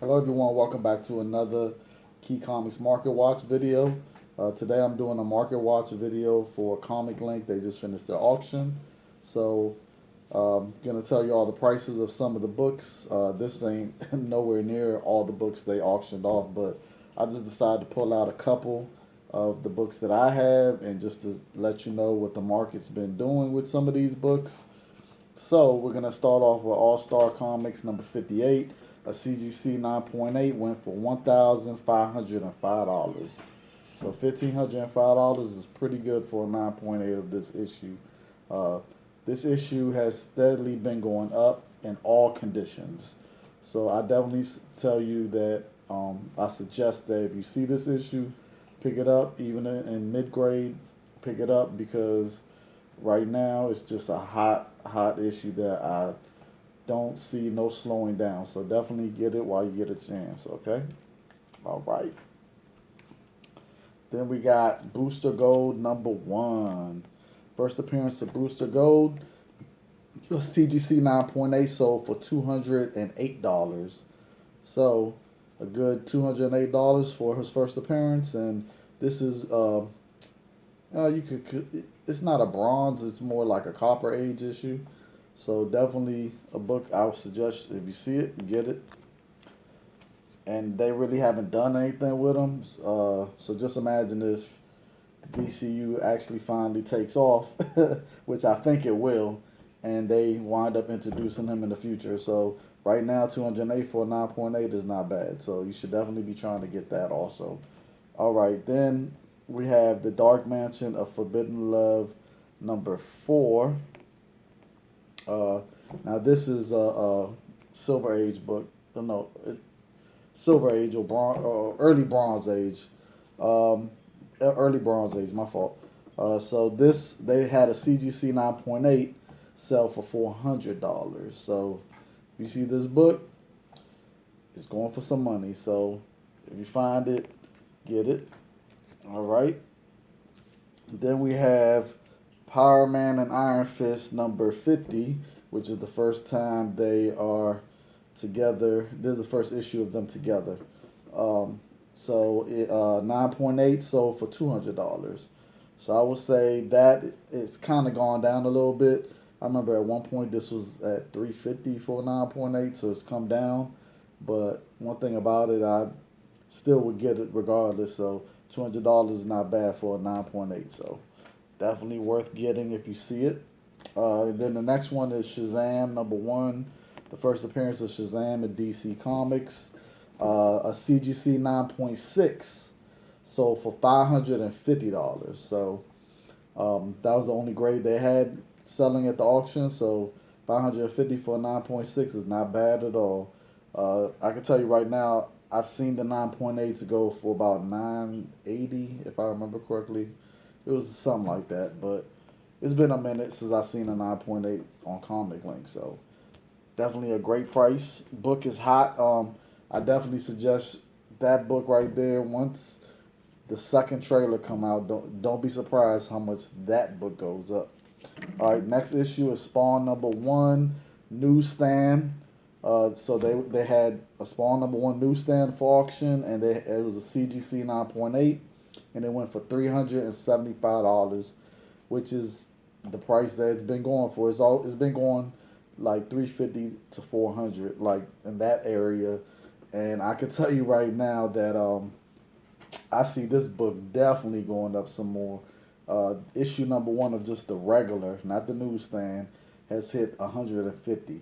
Hello everyone, welcome back to another Key Comics Market Watch video. Today I'm doing a Market Watch video for Comic Link. They just finished their auction. So I'm going to tell you all the prices of some of the books. This ain't nowhere near all the books they auctioned off, but I just decided to pull out a couple of the books that I have and just to let you know what the market's been doing with some of these books. So we're going to start off with All Star Comics number 58. A CGC 9.8 went for $1,505. So $1,505 is pretty good for a 9.8 of this issue. Uh, this issue has steadily been going up in all conditions. So I definitely tell you that I suggest that if you see this issue, pick it up. Even in mid grade, pick it up because right now it's just a hot issue that I don't see no slowing down. So definitely get it while you get a chance, okay? All right. Then we got Booster Gold number 1. First appearance of Booster Gold. CGC 9.8 sold for $208. So a good $208 for his first appearance. And this is, it's not a bronze, it's more like a copper age issue. So definitely a book I would suggest if you see it, get it. And they really haven't done anything with them. So just imagine if the DCU actually finally takes off, which I think it will, and they wind up introducing him in the future. So right now, 208 for 9.8 is not bad. So you should definitely be trying to get that also. All right, then we have the Dark Mansion of Forbidden Love number 4. Uh, Now this is a Silver Age book. No, Silver Age or early Bronze Age. Um, Early Bronze Age. My fault. So this they had a CGC 9.8 sell for $400. So if you see this book, it's going for some money. So if you find it, get it. All right. Then we have Power Man and Iron Fist number 50, which is the first time they are together. This is the first issue of them together. Um, 9.8 sold for $200. So I would say that it's kind of gone down a little bit. I remember at one point this was at 350 for 9.8, so it's come down. But one thing about it, I still would get it regardless. So $200 is not bad for a 9.8. So definitely worth getting if you see it. Then the next one is Shazam number 1. The first appearance of Shazam in DC Comics. A CGC 9.6 sold for $550. So that was the only grade they had selling at the auction. So 550 for a 9.6 is not bad at all. I can tell you right now, I've seen the 9.8s go for about 980, if I remember correctly. It was something like that, but it's been a minute since I've seen a 9.8 on Comic Link, so definitely a great price. Book is hot. I definitely suggest that book right there. Once the second trailer come out, don't be surprised how much that book goes up. All right, next issue is Spawn number 1 newsstand. So they had a Spawn number 1 newsstand for auction, and it was a CGC 9.8, and it went for $375, which is the price that it's been going for. It's been going like 350 to 400, like in that area. And I can tell you right now that I see this book definitely going up some more. Issue number 1 of just the regular, not the newsstand, has hit 150.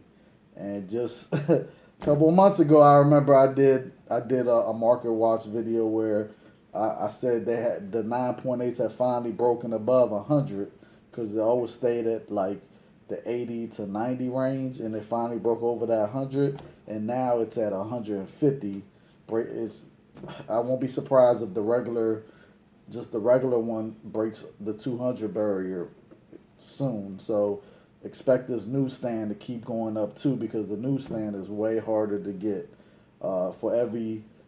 And just a couple of months ago, I remember I did a market watch video where I said they had the 9.8s had finally broken above 100 because they always stayed at like the 80 to 90 range, and they finally broke over that 100, and now it's at 150. It's I won't be surprised if just the regular one breaks the 200 barrier soon. So expect this newsstand to keep going up too because the newsstand is way harder to get.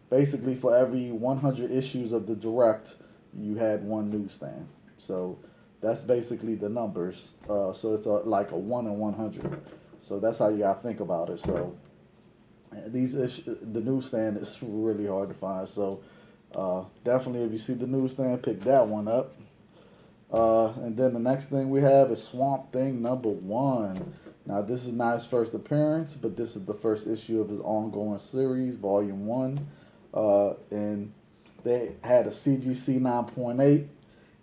Basically for every 100 issues of the direct, you had one newsstand. So that's basically the numbers. So it's like a 1 in 100. So that's how you gotta think about it. So These the newsstand is really hard to find. So definitely, if you see the newsstand, pick that one up. And then the next thing we have is Swamp Thing #1. Now, this is not his first appearance, but this is the first issue of his ongoing series, Volume 1. And they had a CGC 9.8,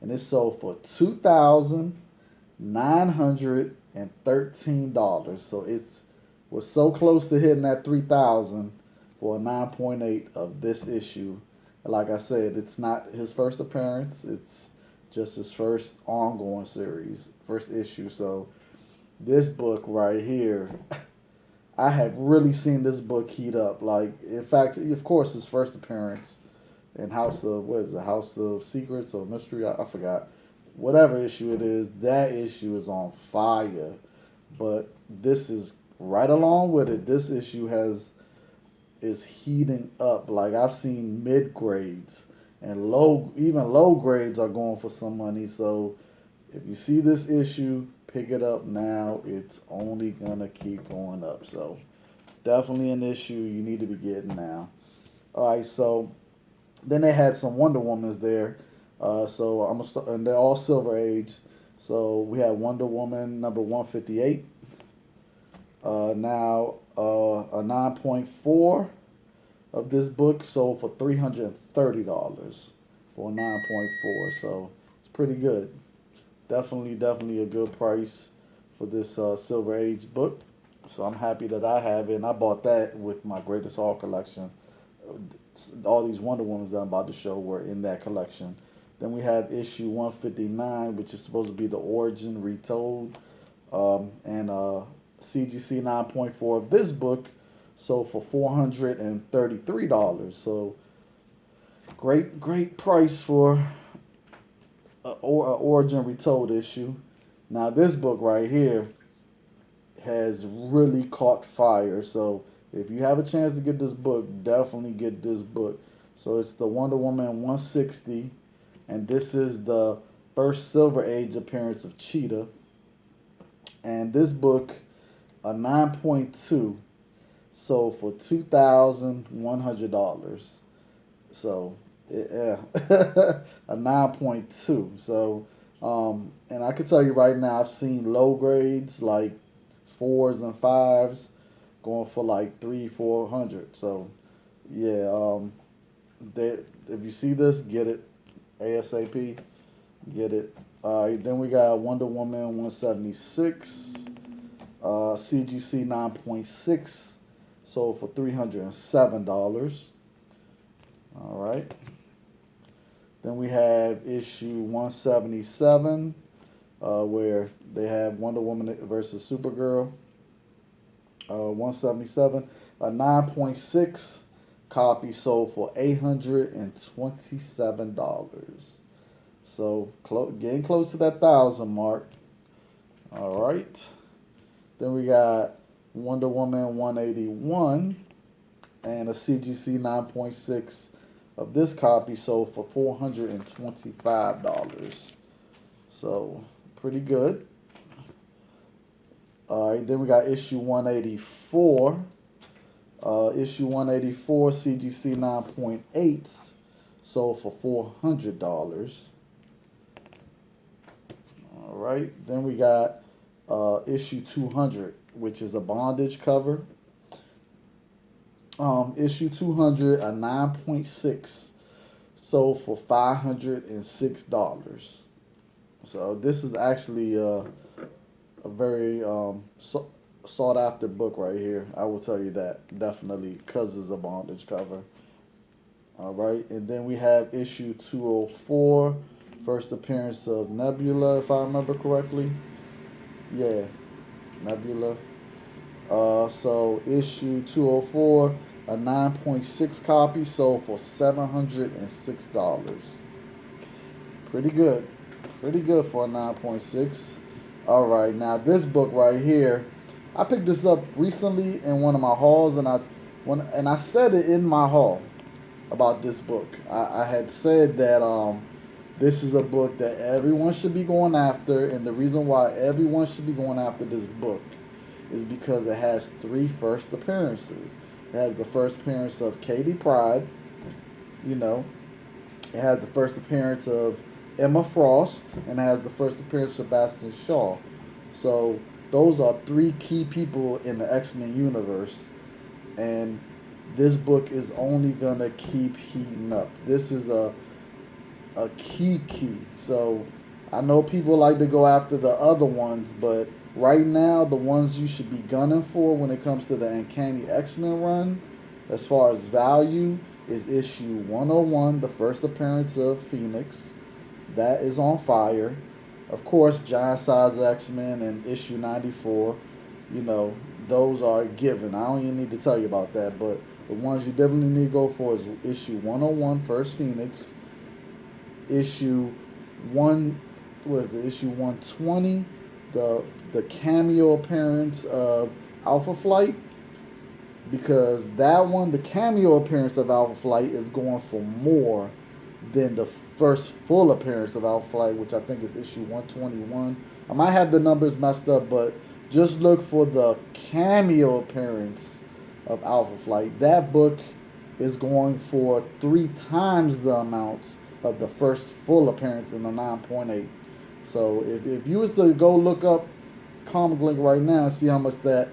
and it sold for $2,913. So it's was so close to hitting that 3,000 for a 9.8 of this issue. Like I said, it's not his first appearance. It's just his first ongoing series, first issue. So this book right here, I have really seen this book heat up. Like, in fact, of course, his first appearance in House of, what is it, House of Secrets or Mystery? I forgot. Whatever issue it is, that issue is on fire. But this is right along with it. This issue is heating up. Like, I've seen mid grades and even low grades are going for some money. So if you see this issue, pick it up now. It's only gonna keep going up. So definitely an issue you need to be getting now. All right, so then they had some Wonder Womans there. So I'm gonna start, and they're all Silver Age. So we have Wonder Woman #158. Now a 9.4 of this book sold for $330 for a 9.4. So it's pretty good. Definitely a good price for this Silver Age book. So I'm happy that I have it. And I bought that with my Greatest Haul collection. All these Wonder Womans that I'm about to show were in that collection. Then we have issue 159, which is supposed to be the origin retold. And CGC 9.4 of this book sold for $433. So great price for origin retold issue. Now this book right here has really caught fire. So if you have a chance to get this book, definitely get this book. So it's the Wonder Woman 160, and this is the first Silver Age appearance of Cheetah. And this book, a 9.2, sold for $2,100. So yeah, a 9.2. So and I can tell you right now, I've seen low grades like 4s and 5s going for like 300-400. So yeah, if you see this, get it ASAP. Get it. Then we got Wonder Woman 176, CGC 9.6, sold for $307. All right. Then we have issue 177, where they have Wonder Woman versus Supergirl. 177, a 9.6 copy sold for $827. So getting close to that 1,000 mark. All right. Then we got Wonder Woman 181 and a CGC 9.6 of this copy sold for $425. So pretty good. All right, then we got issue 184. Issue 184 CGC 9.8 sold for $400. All right, then we got issue 200, which is a Bondage cover. Issue 200, a 9.6, sold for $506. So this is actually a very sought after book right here. I will tell you that, definitely, because it's a Bondage cover. All right, and then we have issue 204, first appearance of Nebula, if I remember correctly. Yeah, Nebula. So issue 204, a 9.6 copy sold for $706. Pretty good. Pretty good for a 9.6. All right, now this book right here, I picked this up recently in one of my hauls, and I said it in my haul about this book. I had said that this is a book that everyone should be going after, and the reason why everyone should be going after this book is because it has 3 first appearances. It has the first appearance of Katie Pride. You know, it has the first appearance of Emma Frost, and it has the first appearance of Sebastian Shaw. So those are three key people in the X-Men universe, and this book is only gonna keep heating up. This is a key. So I know people like to go after the other ones, but right now the ones you should be gunning for when it comes to the Uncanny X-Men run, as far as value, is issue 101, the first appearance of Phoenix. That is on fire. Of course, Giant Size X-Men and issue 94. You know, those are given. I don't even need to tell you about that, but the ones you definitely need to go for is issue 101, First Phoenix, issue one was the issue 120, the cameo appearance of Alpha Flight, because that one, the cameo appearance of Alpha Flight, is going for more than the first full appearance of Alpha Flight, which I think is issue 121. I might have the numbers messed up, but just look for the cameo appearance of Alpha Flight. That book is going for 3 times the amounts of the first full appearance in the 9.8. So if you was to go look up Comic Link right now and see how much that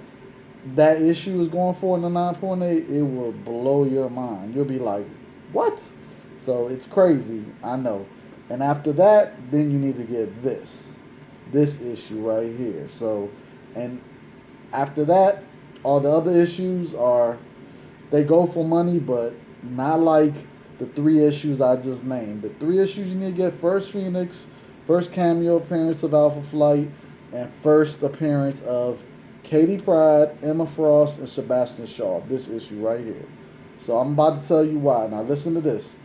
issue is going for in the 9.8, it will blow your mind. You'll be like, what? So it's crazy, I know. And after that, then you need to get this issue right here. So, and after that, all the other issues are, they go for money, but not like the 3 issues I just named. The 3 issues you need to get: First Phoenix, first cameo appearance of Alpha Flight, and first appearance of Katie Pride, Emma Frost, and Sebastian Shaw. This issue right here. So I'm about to tell you why. Now listen to this.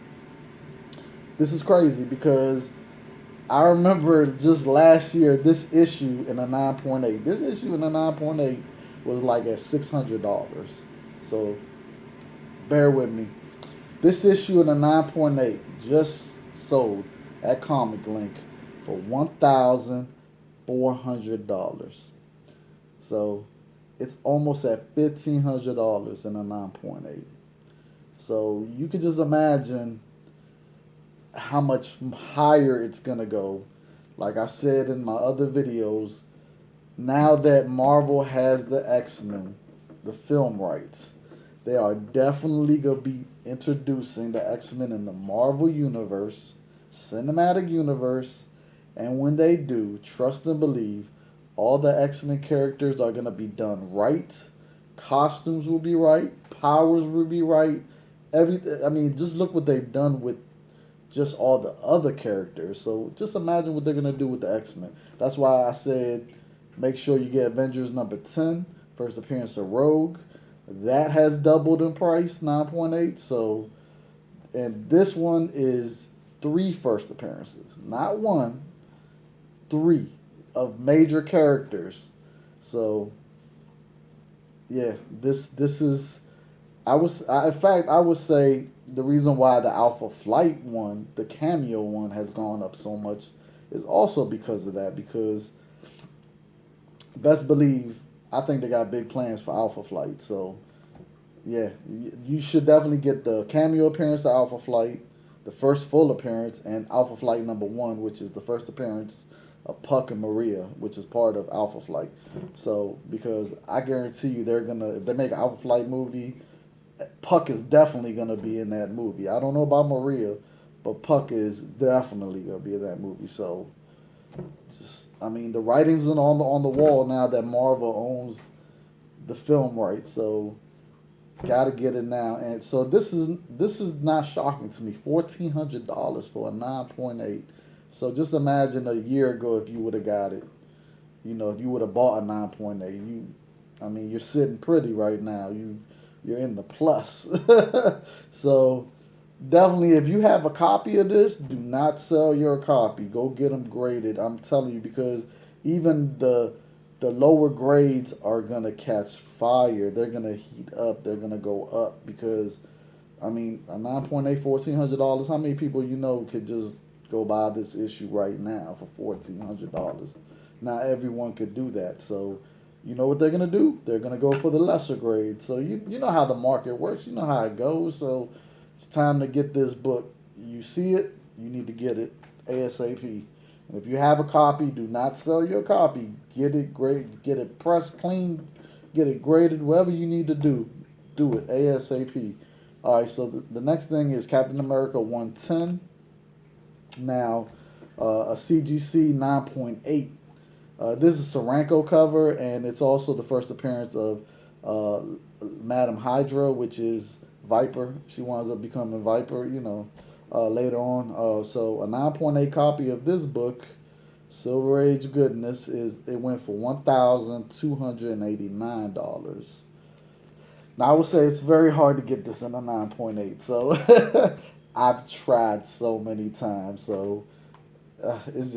This is crazy because I remember just last year, this issue in a 9.8. This issue in a 9.8 was like at $600. So bear with me. This issue in a 9.8 just sold at Comic Link for $1,400. So it's almost at $1,500 in a 9.8. So you can just imagine how much higher it's gonna go. Like I said in my other videos, now that Marvel has the X-Men, the film rights, they are definitely gonna be introducing the X-Men in the Marvel universe, cinematic universe, and when they do, trust and believe, all the X-Men characters are gonna be done right. Costumes will be right, powers will be right. Everything. I mean, just look what they've done with just all the other characters. So just imagine what they're gonna do with the X-Men. That's why I said make sure you get Avengers number 10, first appearance of Rogue. That has doubled in price, 9.8. So, and this one is 3 first appearances, not 1, 3 of major characters. So yeah, this is, in fact, I would say the reason why the Alpha Flight one, the cameo one, has gone up so much is also because of that. Because best believe, I think they got big plans for Alpha Flight. So yeah, you should definitely get the cameo appearance of Alpha Flight, the first full appearance, and Alpha Flight number 1, which is the first appearance of Puck and Maria, which is part of Alpha Flight. So because I guarantee you, they're gonna, if they make an Alpha Flight movie, Puck is definitely gonna be in that movie. I don't know about Maria, but Puck is definitely gonna be in that movie. So, just, I mean, the writing's on the wall now that Marvel owns the film rights. So, gotta get it now. And so this is not shocking to me. $1,400 for a 9.8. So just imagine a year ago if you would have got it. You know, if you would have bought a 9.8, I mean, you're sitting pretty right now. You're in the plus. So definitely, if you have a copy of this, do not sell your copy. Go get them graded. I'm telling you, because even the lower grades are gonna catch fire. They're gonna heat up. They're gonna go up because, I mean, a 9.8, $1,400. How many people you know could just go buy this issue right now for $1,400? Not everyone could do that. So you know what they're gonna do? They're gonna go for the lesser grade. So you know how the market works. You know how it goes. So it's time to get this book. You see it, you need to get it ASAP. And if you have a copy, do not sell your copy. Get it great. Get it pressed clean. Get it graded. Whatever you need to do, do it ASAP. All right. So the next thing is Captain America 110. Now, a CGC 9.8. This is Saranko cover, and it's also the first appearance of uh, Madam Hydra, which is Viper. She winds up becoming Viper, later on. So a 9.8 copy of this book, Silver Age goodness, it went for $1,289. Now I would say it's very hard to get this in a 9.8. So I've tried so many times. So it's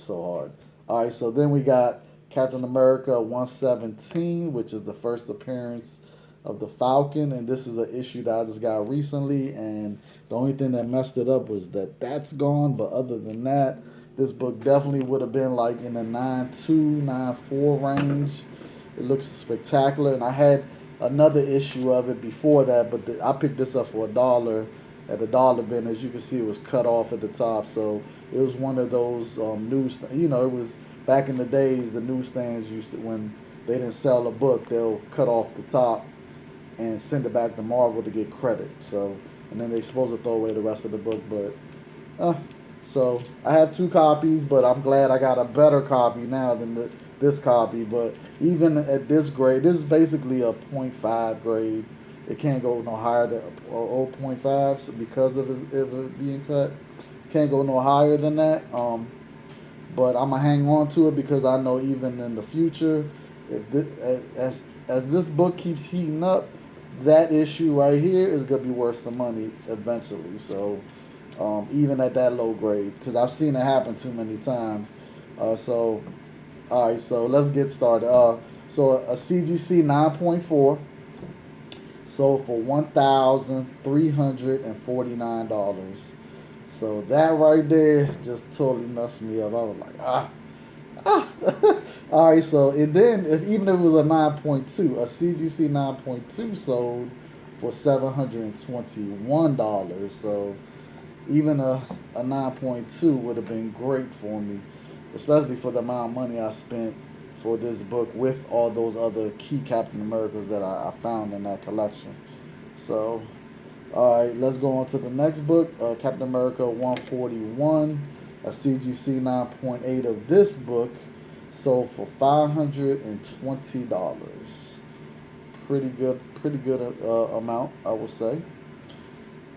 so hard. All right, so then we got Captain America 117, which is the first appearance of the Falcon, and this is an issue that I just got recently, and the only thing that messed it up was that that's gone, but other than that, this book definitely would have been like in the 9.2, 9.4 range. It looks spectacular, and I had another issue of it before that, but I picked this up for $1 at a dollar bin. As you can see, it was cut off at the top, so it was one of those news. It was back in the days. The newsstands used to, when they didn't sell a book, they'll cut off the top and send it back to Marvel to get credit. So, and then they're supposed to throw away the rest of the book. But so I have two copies, but I'm glad I got a better copy now than this copy. But even at this grade, this is basically a .5 grade. It can't go no higher than 0.5 because of it being cut. Can't go no higher than that. But I'm gonna hang on to it because I know even in the future, if this, as this book keeps heating up, that issue right here is gonna be worth some money eventually. So even at that low grade, because I've seen it happen too many times. So all right, so let's get started. So a CGC 9.4 sold for $1,349. So that right there just totally messed me up. I was like, All right, so and then even if it was a 9.2, a CGC 9.2 sold for $721. So even a 9.2 would have been great for me, especially for the amount of money I spent for this book with all those other key Captain Americas that I found in that collection. So, all right, let's go on to the next book, Captain America 141. A CGC 9.8 of this book sold for $520. Pretty good amount, I would say.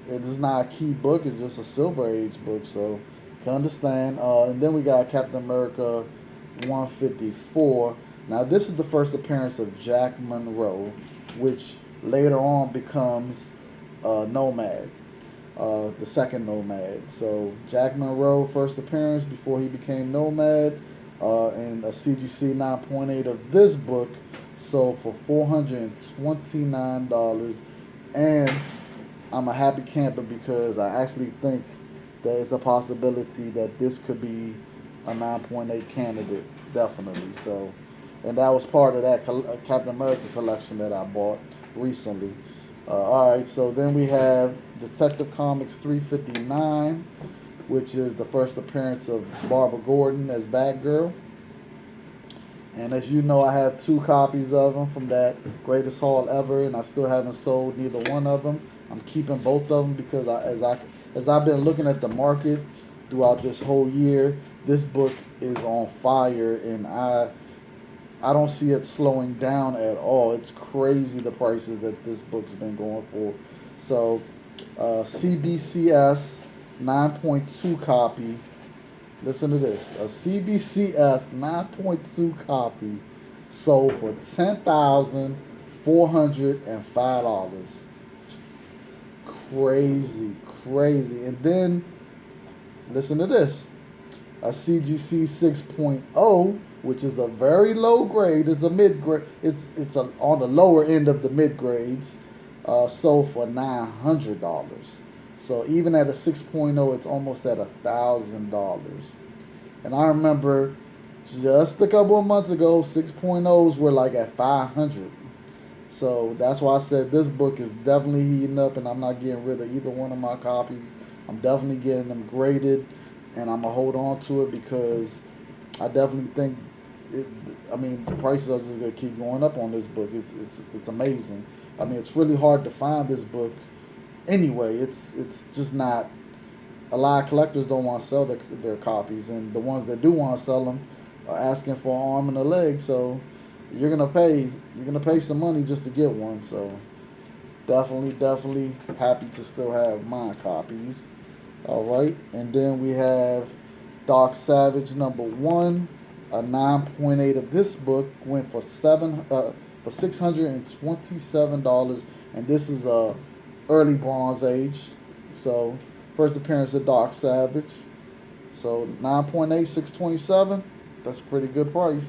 It is not a key book; it's just a Silver Age book, so you can understand. And then we got Captain America 154. Now, this is the first appearance of Jack Monroe, which later on becomes Nomad, the second Nomad. So Jack Monroe, first appearance before he became Nomad, and a CGC 9.8 of this book sold for $429. And I'm a happy camper because I actually think there's a possibility that this could be a 9.8 candidate, definitely. So, and that was part of that Captain America collection that I bought recently. All right, so then we have Detective Comics 359, which is the first appearance of Barbara Gordon as Batgirl. And as you know, I have two copies of them from that greatest haul ever, and I still haven't sold neither one of them. I'm keeping both of them because as I've been looking at the market throughout this whole year, this book is on fire, and I don't see it slowing down at all. It's crazy the prices that this book's been going for. So, CBCS 9.2 copy. Listen to this. A CBCS 9.2 copy sold for $10,405. Crazy. And then, listen to this. A CGC 6.0, which is a very low grade. It's a mid grade. It's on the lower end of the mid grades. Sold for $900. So even at a 6.0, it's almost at $1,000. And I remember Just a couple of months ago, 6.0s were like at 500. So that's why I said this book is definitely heating up, and I'm not getting rid of either one of my copies. I'm definitely getting them graded, and I'm gonna hold on to it because I definitely think it. I mean, the prices are just gonna keep going up on this book. It's amazing. I mean, it's really hard to find this book anyway. It's just not. A lot of collectors don't want to sell their copies, and the ones that do want to sell them are asking for an arm and a leg. So you're gonna pay some money just to get one. So definitely happy to still have my copies. All right, and then we have Dark Savage #1. A 9.8 of this book went for $627, and this is a early Bronze Age. So first appearance of Dark Savage. So 9.8, 627. That's a pretty good price.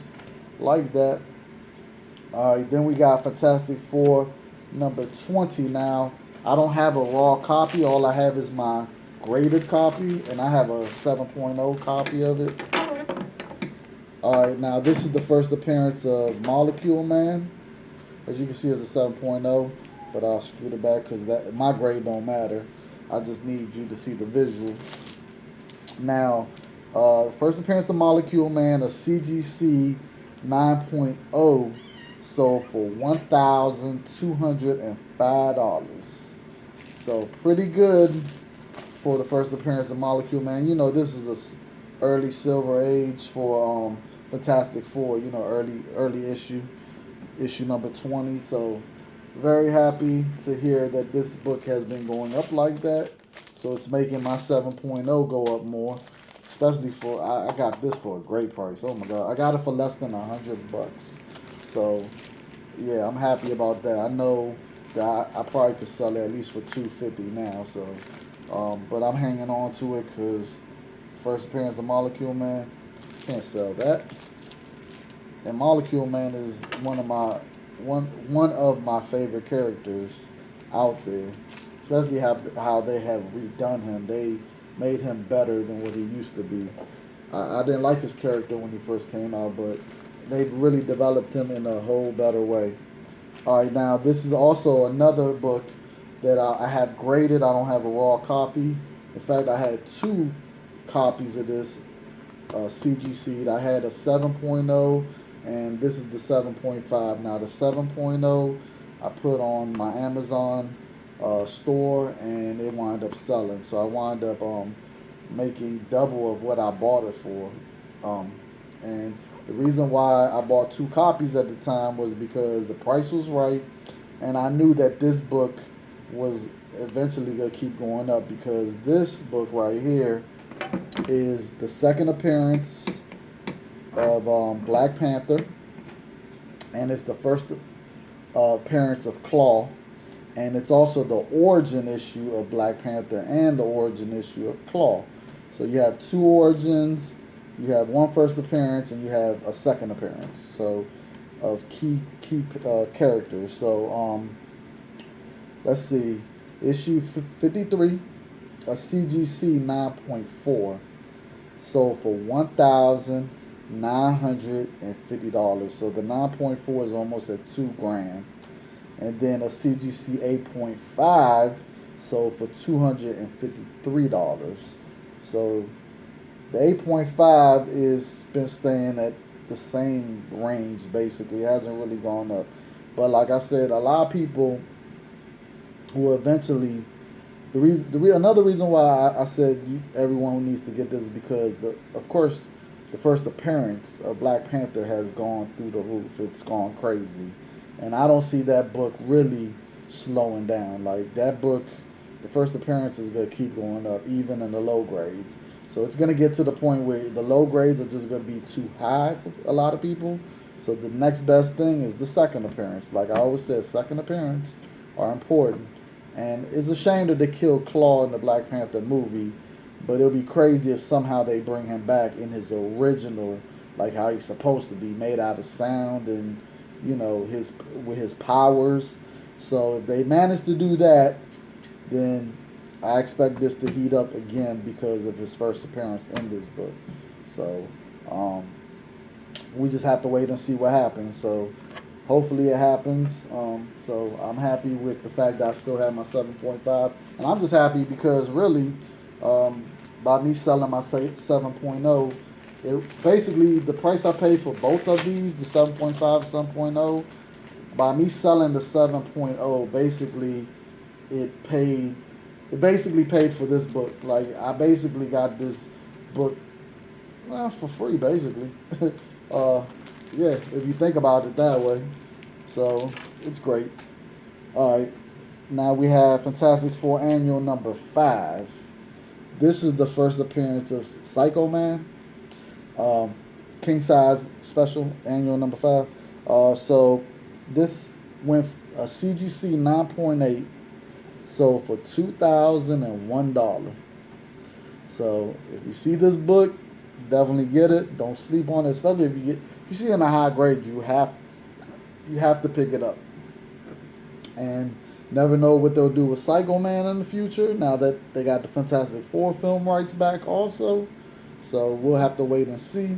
Like that. All right, then we got Fantastic Four #20. Now, I don't have a raw copy. All I have is my graded copy, and I have a 7.0 copy of it. All right, now this is the first appearance of Molecule Man. As you can see, it's a 7.0, but I'll scoot it back because my grade don't matter. I just need you to see the visual. Now, first appearance of Molecule Man, a CGC 9.0, sold for $1,205. So pretty good for the first appearance of Molecule Man. You know, this is a early Silver Age for Fantastic Four. You know, early issue #20. So very happy to hear that this book has been going up like that. So it's making my 7.0 go up more. Especially I got this for a great price. Oh my god, I got it for less than $100. So yeah, I'm happy about that. I know that I probably could sell it at least for $250 now. So, but I'm hanging on to it because first appearance of Molecule Man, can't sell that. And Molecule Man is one of my favorite characters out there. Especially how they have redone him. They made him better than what he used to be. I didn't like his character when he first came out, but they've really developed him in a whole better way. All right, now this is also another book that I have graded. I don't have a raw copy. In fact, I had two copies of this CGC. I had a 7.0, and this is the 7.5. Now the 7.0 I put on my Amazon store, and it wound up selling. So I wound up making double of what I bought it for. And the reason why I bought two copies at the time was because the price was right, and I knew that this book was eventually going to keep going up because this book right here is the second appearance of Black Panther, and it's the first appearance of Claw, and it's also the origin issue of Black Panther and the origin issue of Claw. So you have two origins, you have one first appearance, and you have a second appearance. So of key characters. So let's see, issue 53, a CGC 9.4, sold for $1,950. So the 9.4 is almost at $2,000. And then a CGC 8.5 sold for $253. So the 8.5 is been staying at the same range basically. It hasn't really gone up. But like I said, a lot of people who eventually another reason why I said everyone needs to get this is because of course the first appearance of Black Panther has gone through the roof. It's gone crazy. And I don't see that book really slowing down. Like that book, the first appearance is going to keep going up, even in the low grades. So it's going to get to the point where the low grades are just going to be too high for a lot of people. So the next best thing is the second appearance. Like I always said, second appearance are important. And it's a shame that they killed Claw in the Black Panther movie, but it'll be crazy if somehow they bring him back in his original, like how he's supposed to be, made out of sound and with his powers. So if they manage to do that, then I expect this to heat up again because of his first appearance in this book. So we just have to wait and see what happens. So hopefully it happens. So I'm happy with the fact that I still have my 7.5, and I'm just happy because really, by me selling my 7.0, it basically the price I paid for both of these, the 7.5, 7.0, by me selling the 7.0, basically it paid. It basically paid for this book. Like I basically got this book, well, for free, basically. uh, yeah, if you think about it that way. So it's great. All right, now we have Fantastic Four Annual number 5. This is the first appearance of Psycho Man, um, king size special annual number 5. So this went a CGC 9.8, sold for $2,001. So if you see this book, definitely get it. Don't sleep on it, especially if you see it in a high grade, you have to pick it up. And never know what they'll do with Psycho Man in the future. Now that they got the Fantastic Four film rights back, also, so we'll have to wait and see.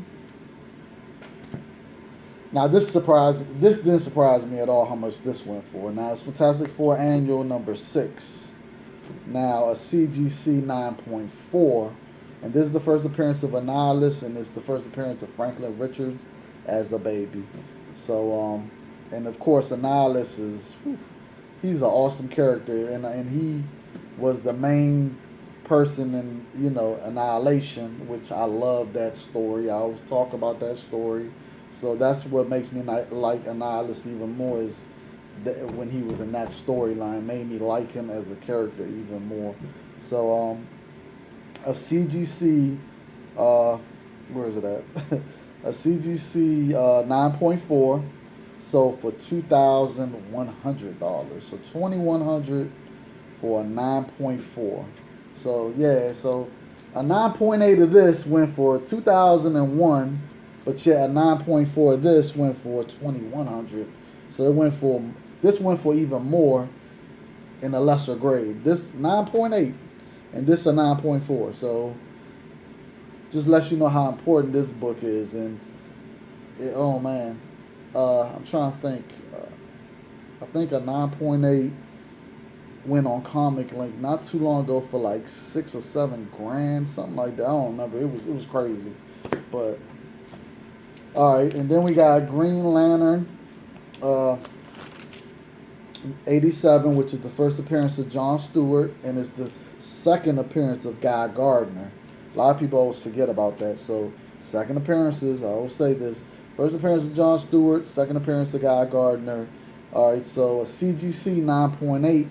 Now this didn't surprise me at all how much this went for. Now it's Fantastic Four Annual number 6. Now a CGC 9.4, and this is the first appearance of Annihilus, and it's the first appearance of Franklin Richards as the baby. So and of course Annihilus he's an awesome character, and he was the main person in Annihilation, which I love that story. I always talk about that story. So that's what makes me like Annihilus even more, is that when he was in that storyline, made me like him as a character even more. So a CGC, where is it at? A CGC 9.4, sold for $2,100. So $2,100 for a 9.4. So yeah, so a 9.8 of this went for 2001, but yet a 9.4 of this went for 2,100. So this went for even more in a lesser grade. This 9.8 and this a 9.4. So just lets you know how important this book is. And oh man, I'm trying to think. I think a 9.8 went on Comic Link not too long ago for like $6 or $7 grand, something like that. I don't remember. It was crazy. But all right, and then we got Green Lantern 87, which is the first appearance of John Stewart, and it's the second appearance of Guy Gardner. A lot of people always forget about that. So second appearances, I always say this: first appearance of John Stewart, second appearance of Guy Gardner. All right, so a CGC 9.8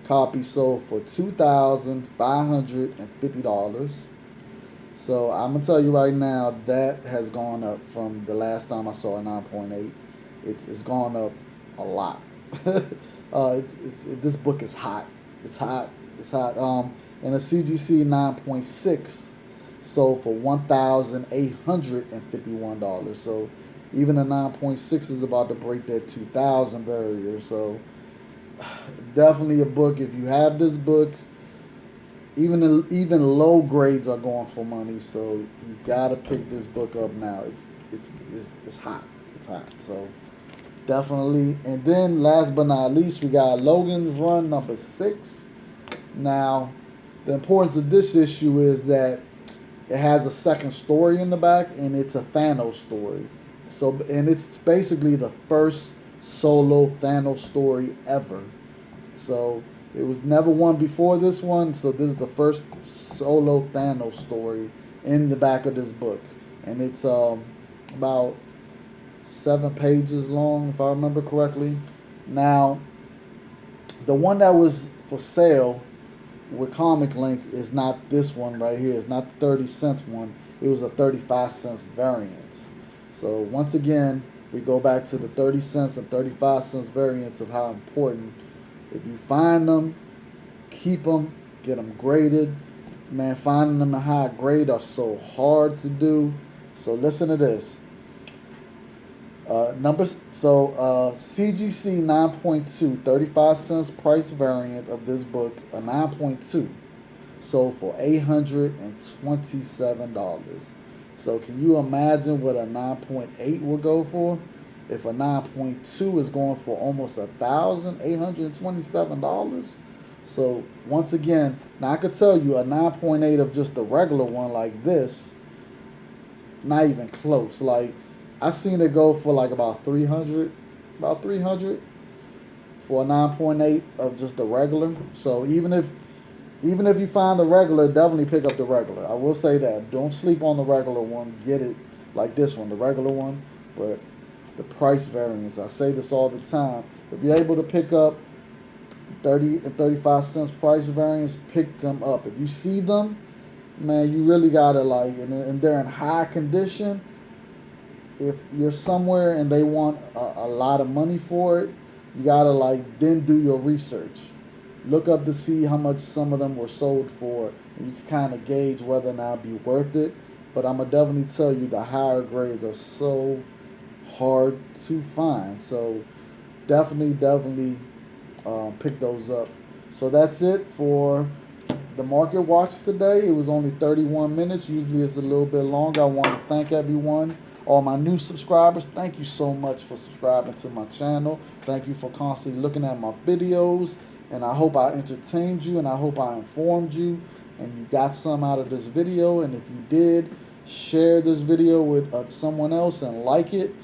copy sold for $2,550. So I'm gonna tell you right now, that has gone up from the last time I saw a 9.8. It's gone up a lot. This book is hot. It's hot. And a CGC 9.6 sold for $1,851. So even a 9.6 is about to break that 2,000 barrier. So definitely a book. If you have this book, even low grades are going for money. So you gotta pick this book up now. It's hot. It's hot. So definitely. And then last but not least, we got Logans Run number 6. Now, the importance of this issue is that it has a second story in the back, and it's a Thanos story. So, and it's basically the first solo Thanos story ever. So it was never one before this one. So this is the first solo Thanos story in the back of this book, and it's about 7 pages long, if I remember correctly. Now, the one that was for sale with Comic Link is not this one right here. It's not the 30 cents one. It was a 35 cents variant. So once again, we go back to the 30 cents and 35 cents variants of how important. If you find them, keep them, get them graded. Man, finding them in high grade are so hard to do. So listen to this. CGC 9.2, 35 cents price variant of this book, a 9.2, sold for $827. So can you imagine what a 9.8 will go for? If a 9.2 is going for almost $1,827. So once again, now I could tell you a 9.8 of just a regular one like this, not even close. Like I've seen it go for like about 300, for a 9.8 of just a regular. So even if you find the regular, definitely pick up the regular. I will say that. Don't sleep on the regular one. Get it like this one, the regular one. But the price variance, I say this all the time. If you're able to pick up 30 and 35 cents price variance, pick them up. If you see them, man, you really gotta like, and they're in high condition. If you're somewhere and they want a lot of money for it, you gotta like then do your research. Look up to see how much some of them were sold for, and you can kind of gauge whether or not it'd be worth it. But I'm gonna definitely tell you the higher grades are so hard to find. So definitely pick those up. So that's it for the market watch today. It was only 31 minutes. Usually it's a little bit longer. I want to thank everyone, all my new subscribers. Thank you so much for subscribing to my channel. Thank you for constantly looking at my videos. And I hope I entertained you, and I hope I informed you, and you got some out of this video. And if you did, share this video with someone else and like it.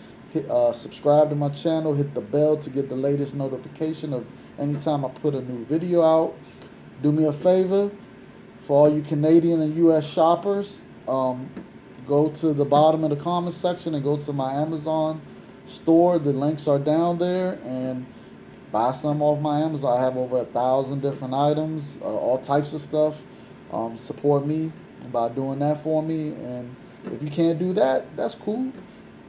Subscribe to my channel. Hit the bell to get the latest notification of anytime I put a new video out. Do me a favor, for all you Canadian and U.S. shoppers, go to the bottom of the comment section and go to my Amazon store. The links are down there, and buy some off my Amazon. I have over 1,000 different items, all types of stuff. Support me by doing that for me. And if you can't do that, that's cool.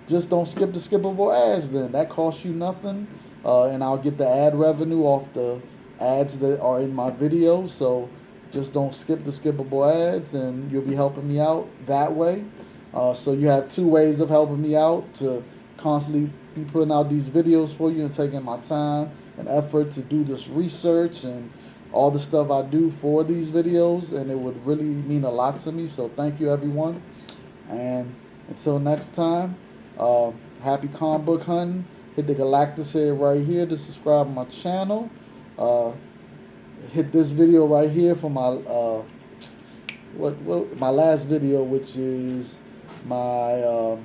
Just don't skip the skippable ads then. That costs you nothing. And I'll get the ad revenue off the ads that are in my video. So just don't skip the skippable ads, and you'll be helping me out that way. So you have two ways of helping me out: to constantly be putting out these videos for you and taking my time and effort to do this research and all the stuff I do for these videos, and it would really mean a lot to me. So thank you, everyone, and until next time, happy comic book hunting. Hit the Galactus head right here to subscribe to my channel. Hit this video right here for my my last video, which is my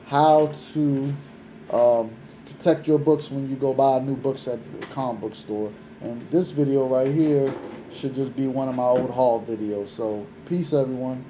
how to protect your books when you go buy new books at the comic book store. And this video right here should just be one of my old haul videos. So peace, everyone.